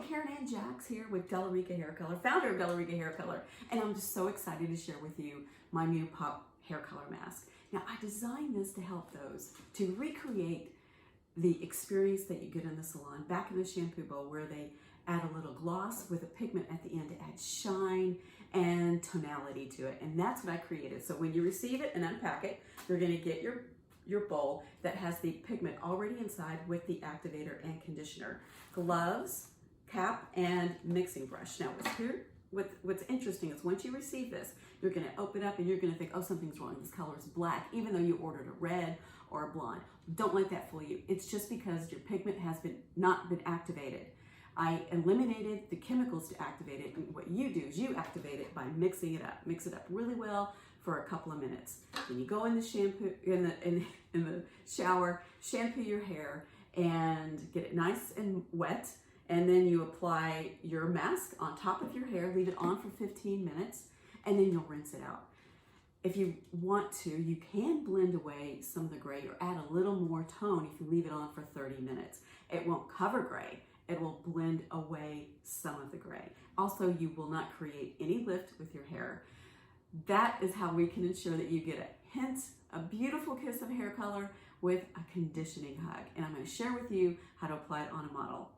Karen Ann Jacks here with Delarica Hair Color, founder of Delarica Hair Color, and I'm just so excited to share with you my new Pop Hair Color Mask. Now, I designed this to help those to recreate the experience that you get in the salon, back in the shampoo bowl, where they add a little gloss with a pigment at the end to add shine and tonality to it, and that's what I created. So when you receive it and unpack it, you're going to get your bowl that has the pigment already inside with the activator and conditioner, gloves, cap, and mixing brush. Now, what's interesting is once you receive this, you're going to open up and you're going to think, oh, something's wrong. This color is black, even though you ordered a red or a blonde. Don't let that fool you. It's just because your pigment has not been activated. I eliminated the chemicals to activate it, and what you do is you activate it by mixing it up. Mix it up really well for a couple of minutes. Then you go in the shampoo in the shower, shampoo your hair, and get it nice and wet. And then you apply your mask on top of your hair, leave it on for 15 minutes, and then you'll rinse it out. If you want to, you can blend away some of the gray or add a little more tone if you leave it on for 30 minutes. It won't cover gray. It will blend away some of the gray. Also, you will not create any lift with your hair. That is how we can ensure that you get a hint, a beautiful kiss of hair color with a conditioning hug. And I'm going to share with you how to apply it on a model.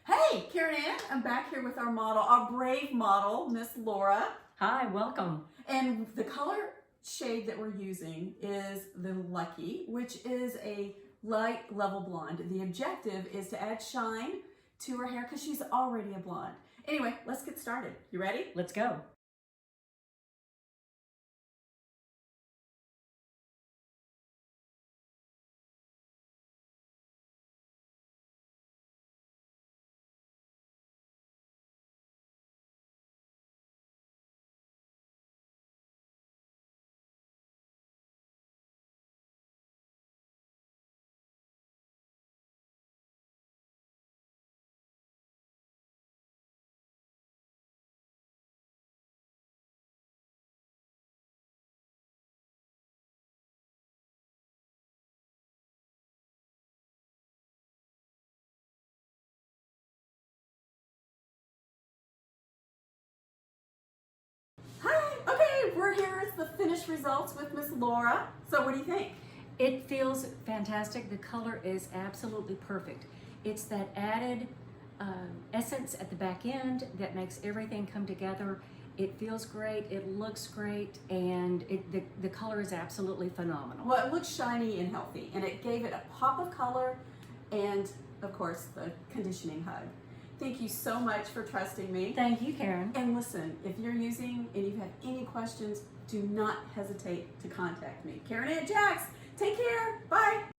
Hey, Karen Ann, I'm back here with our model, our brave model, Miss Laura. Hi, welcome. And the color shade that we're using is the Lucky, which is a light level blonde. The objective is to add shine to her hair because she's already a blonde. Anyway, let's get started. You ready? Let's go. Hi, okay, we're here. It's the finished results with Miss Laura. So what do you think? It feels fantastic. The color is absolutely perfect. It's that added essence at the back end that makes everything come together. It feels great, it looks great, and the color is absolutely phenomenal. Well, it looks shiny and healthy, and it gave it a pop of color and, of course, the conditioning hug. Thank you so much for trusting me. Thank you, Karen. And listen, if you're using and you have any questions, do not hesitate to contact me. Karen Ann Jacks, take care. Bye.